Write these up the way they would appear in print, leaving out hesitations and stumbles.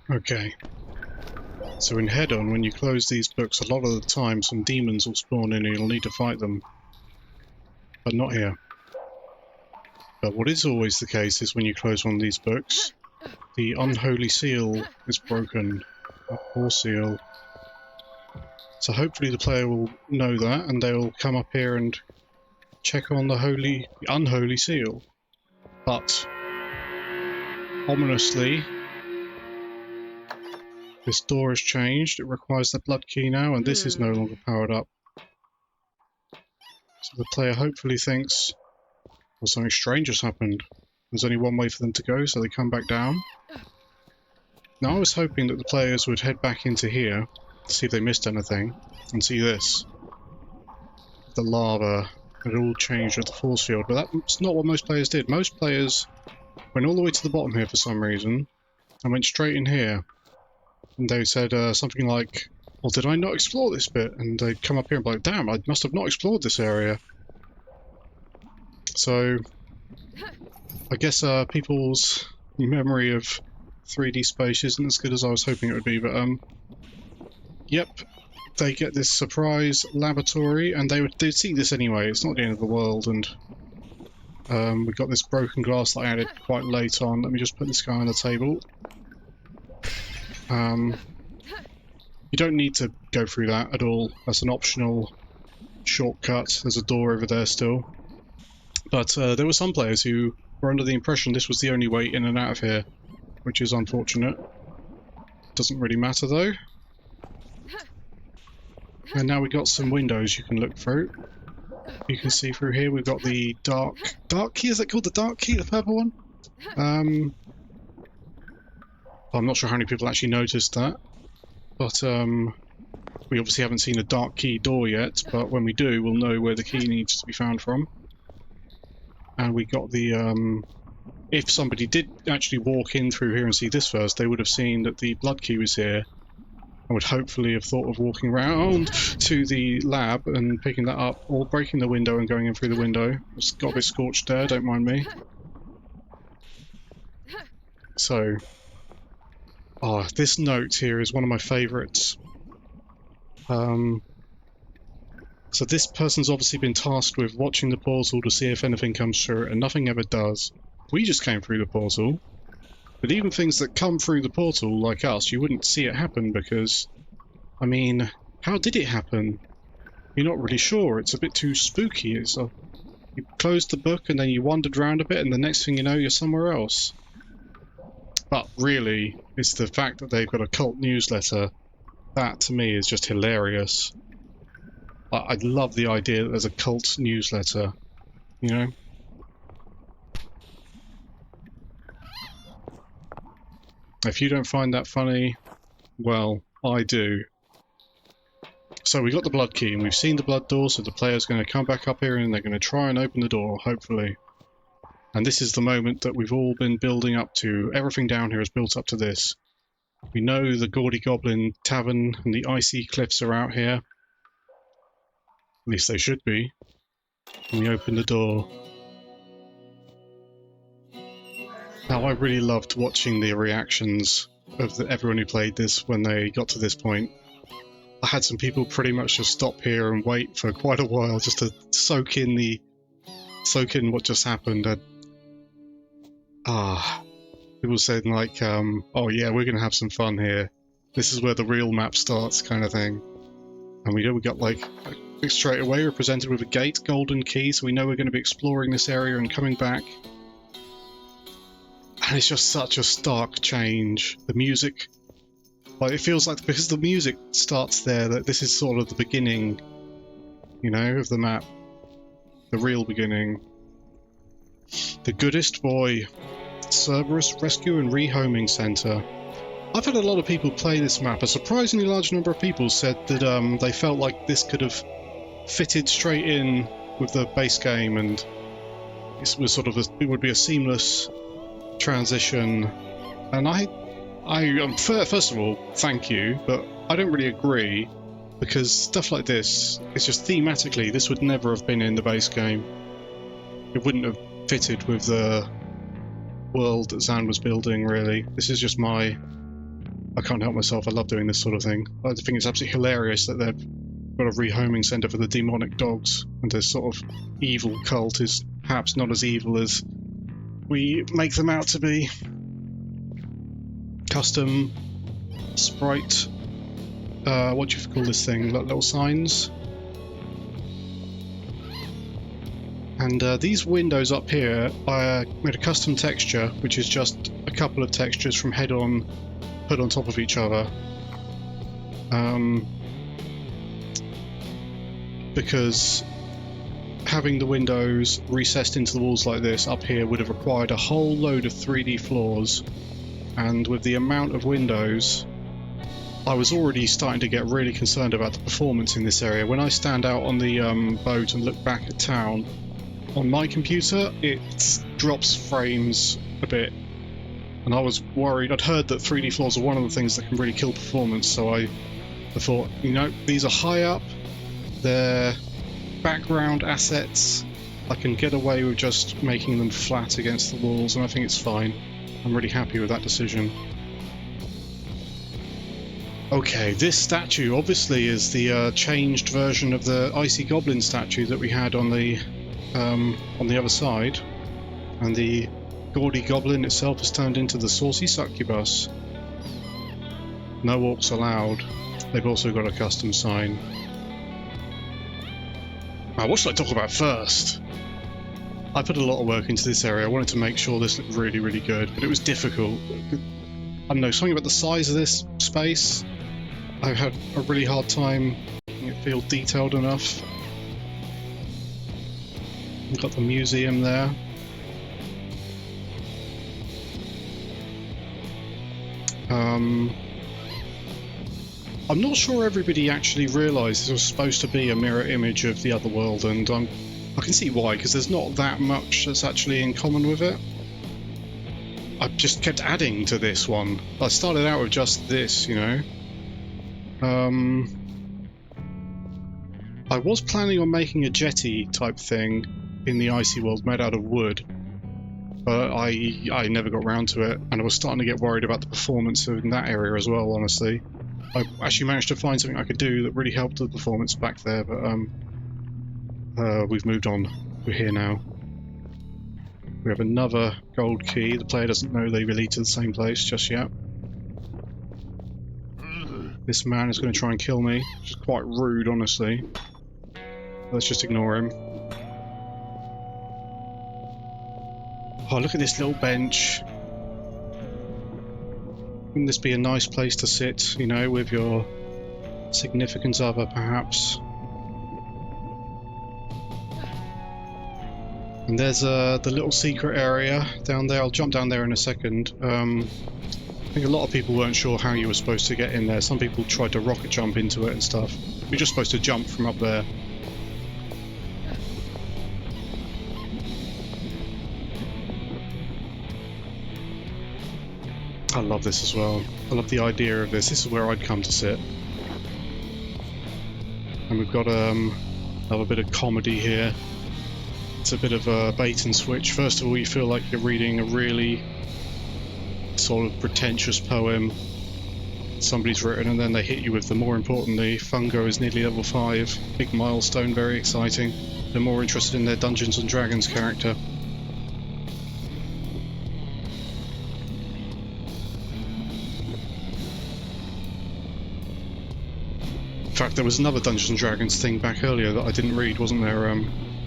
Okay. So in Hedon, when you close these books, a lot of the time some demons will spawn in and you'll need to fight them. But not here. But what is always the case is when you close one of these books, the unholy seal is broken. That poor seal. So hopefully the player will know that and they'll come up here and check on the unholy seal. But ominously, this door has changed. It requires the blood key now, and this is no longer powered up. So the player hopefully thinks, well, something strange has happened. There's only one way for them to go, so they come back down. Now I was hoping that the players would head back into here to see if they missed anything, and see this. The lava had all changed with the force field, but that's not what most players did. Most players went all the way to the bottom here for some reason, and went straight in here. And they said something like, well, did I not explore this bit? And they'd come up here and be like, damn, I must have not explored this area. So, I guess people's memory of 3D space isn't as good as I was hoping it would be, but yep, they get this surprise laboratory, and they'd see this anyway. It's not the end of the world, and we've got this broken glass that I added quite late on. Let me just put this guy on the table. You don't need to go through that at all. That's an optional shortcut. There's a door over there still. But there were some players who were under the impression this was the only way in and out of here, which is unfortunate. Doesn't really matter though. And now we've got some windows you can look through. You can see through here we've got the dark key. Is that called the dark key, the purple one? I'm not sure how many people actually noticed that, but we obviously haven't seen a dark key door yet, but when we do, we'll know where the key needs to be found from. And we got the, if somebody did actually walk in through here and see this first, they would have seen that the blood key was here, and would hopefully have thought of walking around to the lab and picking that up, or breaking the window and going in through the window. It's got a bit scorched there, don't mind me. So, this note here is one of my favourites. So this person's obviously been tasked with watching the portal to see if anything comes through it, and nothing ever does. We just came through the portal, but even things that come through the portal, like us, you wouldn't see it happen because, I mean, how did it happen? You're not really sure. It's a bit too spooky. You closed the book and then you wandered around a bit, and the next thing you know, you're somewhere else. But really, it's the fact that they've got a cult newsletter. That, to me, is just hilarious. I love the idea that there's a cult newsletter, you know? If you don't find that funny, well, I do. So we got the blood key, and we've seen the blood door, so the player's going to come back up here and they're going to try and open the door, hopefully. And this is the moment that we've all been building up to. Everything down here is built up to this. We know the Gaudy Goblin Tavern and the Icy Cliffs are out here. At least they should be. And we open the door. Now, I really loved watching the reactions of everyone who played this when they got to this point. I had some people pretty much just stop here and wait for quite a while just to soak in what just happened. People said like, oh yeah, we're gonna have some fun here. This is where the real map starts, kind of thing. And we got like straight away we're presented with a gate, golden key, so we know we're going to be exploring this area and coming back. And it's just such a stark change. The music, like, it feels like because the music starts there, that this is sort of the beginning, you know, of the map. The real beginning. The Goodest Boy. Cerberus Rescue and Rehoming Center. I've had a lot of people play this map. A surprisingly large number of people said that they felt like this could have fitted straight in with the base game, and it was sort of it would be a seamless transition. And first of all, thank you, but I don't really agree, because stuff like this, it's just thematically, this would never have been in the base game. It wouldn't have fitted with the world that Zan was building, really. This is just my I can't help myself, I love doing this sort of thing. I think it's absolutely hilarious that they've got a rehoming centre for the demonic dogs, and this sort of evil cult is perhaps not as evil as we make them out to be. Custom sprite, what do you call this thing, like little signs? And these windows up here, I made a custom texture, which is just a couple of textures from Hedon put on top of each other. Because having the windows recessed into the walls like this up here would have required a whole load of 3D floors, and with the amount of windows, I was already starting to get really concerned about the performance in this area. When I stand out on the boat and look back at town, on my computer, it drops frames a bit, and I was worried. I'd heard that 3D floors are one of the things that can really kill performance, so I thought, you know, these are high up, they're background assets, I can get away with just making them flat against the walls, and I think it's fine. I'm really happy with that decision. Okay, this statue obviously is the changed version of the Icy Goblin statue that we had on the other side, and the Gaudy Goblin itself has turned into the Saucy Succubus. No orcs allowed. They've also got a custom sign. Now, what should I talk about first? I put a lot of work into this area. I wanted to make sure this looked really, really good, but it was difficult. I don't know, something about the size of this space. I've had a really hard time making it feel detailed enough. We've got the museum there. I'm not sure everybody actually realised this was supposed to be a mirror image of the other world, and I can see why, because there's not that much that's actually in common with it. I just kept adding to this one. I started out with just this, you know. I was planning on making a jetty type thing in the icy world made out of wood, but I never got round to it, and I was starting to get worried about the performance in that area as well, honestly. I actually managed to find something I could do that really helped the performance back there, but we've moved on. We're here now. We have another gold key. The player doesn't know they lead to the same place just yet. This man is going to try and kill me, which is quite rude, honestly. Let's just ignore him. Oh, look at this little bench. Wouldn't this be a nice place to sit, you know, with your significant other, perhaps? And there's the little secret area down there. I'll jump down there in a second. I think a lot of people weren't sure how you were supposed to get in there. Some people tried to rocket jump into it and stuff. You're just supposed to jump from up there. I love this as well. I love the idea of this. This is where I'd come to sit. And we've got another bit of comedy here. It's a bit of a bait and switch. First of all, you feel like you're reading a really sort of pretentious poem somebody's written, and then they hit you with the more importantly, Fungo is nearly level 5. Big milestone, very exciting. They're more interested in their Dungeons and Dragons character. In fact, there was another Dungeons and Dragons thing back earlier that I didn't read, wasn't there?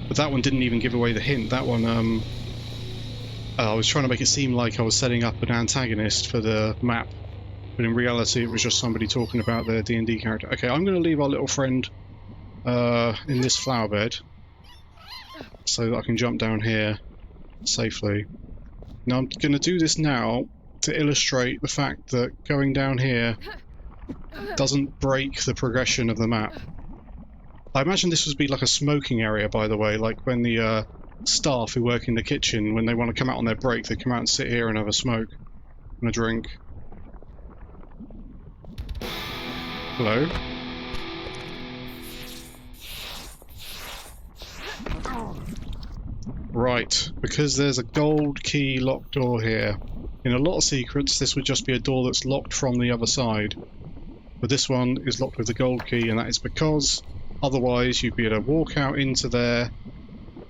But that one didn't even give away the hint. That one, I was trying to make it seem like I was setting up an antagonist for the map, but in reality it was just somebody talking about their D&D character. Okay, I'm going to leave our little friend in this flower bed so that I can jump down here safely. Now I'm going to do this now to illustrate the fact that going down here doesn't break the progression of the map. I imagine this would be like a smoking area, by the way, like when the staff who work in the kitchen, when they want to come out on their break, they come out and sit here and have a smoke and a drink. Hello? Right, because there's a gold key locked door here, In a lot of secrets, this would just be a door that's locked from the other side. But this one is locked with the gold key, and that is because otherwise you'd be able to walk out into there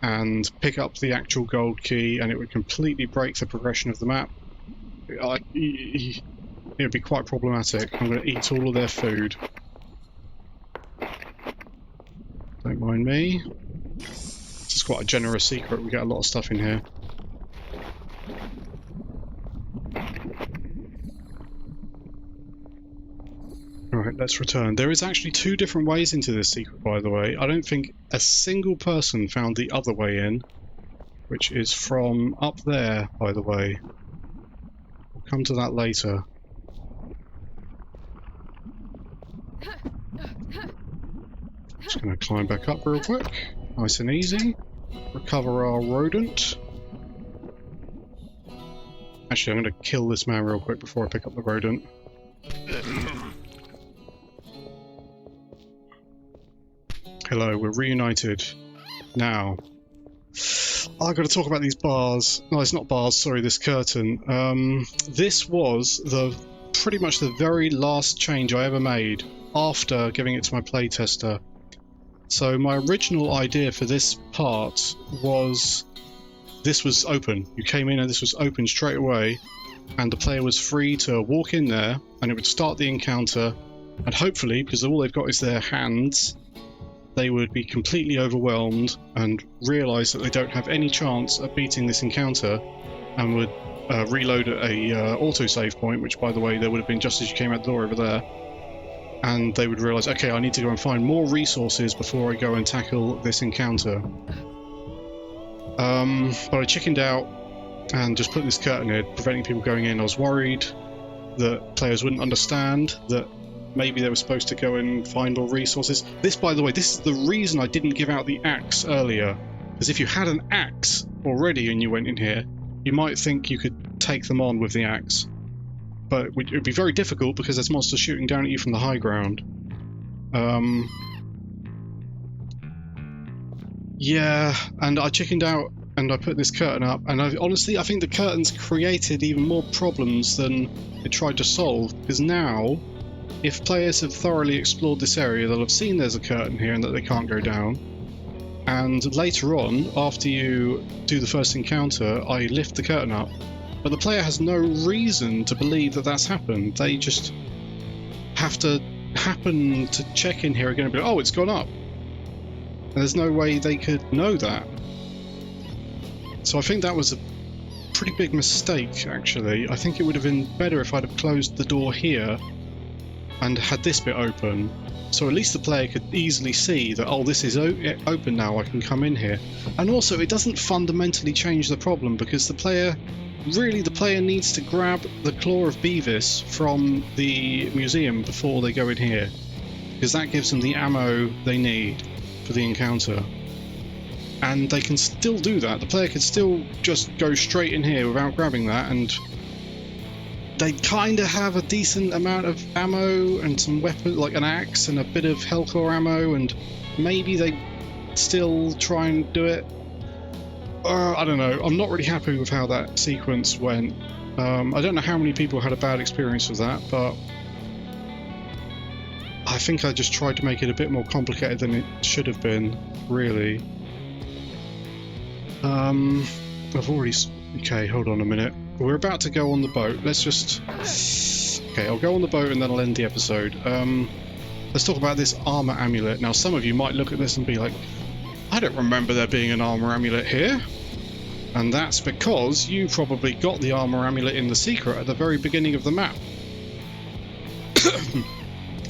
and pick up the actual gold key, and it would completely break the progression of the map. It would be quite problematic. I'm going to eat all of their food. Don't mind me. This is quite a generous secret. We get a lot of stuff in here. Alright, let's return. There is actually 2 different ways into this secret, by the way. I don't think a single person found the other way in, which is from up there, by the way. We'll come to that later. Just going to climb back up real quick. Nice and easy. Recover our rodent. Actually, I'm going to kill this man real quick before I pick up the rodent. Hello, we're reunited. Now. Oh, I've got to talk about these bars. No, it's not bars, sorry, this curtain. This was pretty much the very last change I ever made after giving it to my playtester. So my original idea for this part was this was open. You came in and this was open straight away, and the player was free to walk in there and it would start the encounter, and hopefully, because all they've got is their hands, they would be completely overwhelmed and realise that they don't have any chance of beating this encounter, and would reload at a autosave point, which by the way there would have been just as you came out the door over there, and they would realise, okay, I need to go and find more resources before I go and tackle this encounter. But I chickened out and just put this curtain here, preventing people going in. I was worried that players wouldn't understand that maybe they were supposed to go and find more resources. This, by the way, this is the reason I didn't give out the axe earlier. Because if you had an axe already and you went in here, you might think you could take them on with the axe. But it would be very difficult because there's monsters shooting down at you from the high ground. Yeah, and I chickened out and I put this curtain up, and honestly I think the curtains created even more problems than it tried to solve, because now if players have thoroughly explored this area, they'll have seen there's a curtain here and that they can't go down. And later on, after you do the first encounter, I lift the curtain up. But the player has no reason to believe that that's happened. They just have to happen to check in here again and be like, oh, it's gone up. And there's no way they could know that. So I think that was a pretty big mistake, actually. I think it would have been better if I'd have closed the door here and had this bit open, so at least the player could easily see that, oh, this is open now, I can come in here. And also, it doesn't fundamentally change the problem, because the player needs to grab the claw of Beavis from the museum before they go in here, because that gives them the ammo they need for the encounter. And they can still do that. The player can still just go straight in here without grabbing that, and they kind of have a decent amount of ammo and some weapons, like an axe and a bit of Hellcore ammo, and maybe they still try and do it. I don't know. I'm not really happy with how that sequence went. I don't know how many people had a bad experience with that, but I think I just tried to make it a bit more complicated than it should have been, really. I've already... Okay, hold on a minute. We're about to go on the boat. Let's just... Okay, I'll go on the boat and then I'll end the episode. Let's talk about this armor amulet. Now, some of you might look at this and be like, I don't remember there being an armor amulet here. And that's because you probably got the armor amulet in the secret at the very beginning of the map.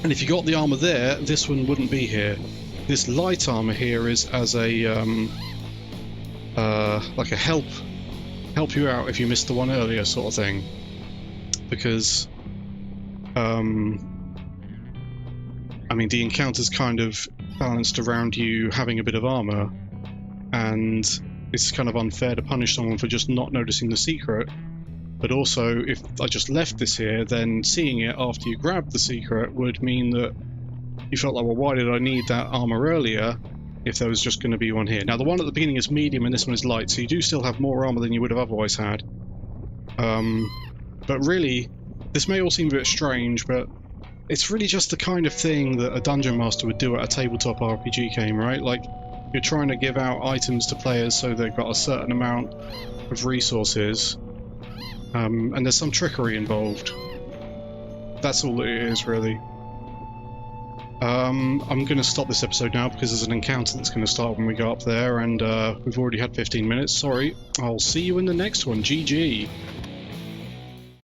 And if you got the armor there, this one wouldn't be here. This light armor here is as a like a help you out if you missed the one earlier sort of thing, because I mean, the encounter's kind of balanced around you having a bit of armor, and it's kind of unfair to punish someone for just not noticing the secret. But also, if I just left this here, then seeing it after you grabbed the secret would mean that you felt like, well, why did I need that armor earlier if there was just going to be one here? Now, the one at the beginning is medium and this one is light, so you do still have more armor than you would have otherwise had. But really, this may all seem a bit strange, but it's really just the kind of thing that a dungeon master would do at a tabletop RPG game, right? Like, you're trying to give out items to players so they've got a certain amount of resources, and there's some trickery involved. That's all it is, really. I'm going to stop this episode now because there's an encounter that's going to start when we go up there, and we've already had 15 minutes. Sorry. I'll see you in the next one. GG.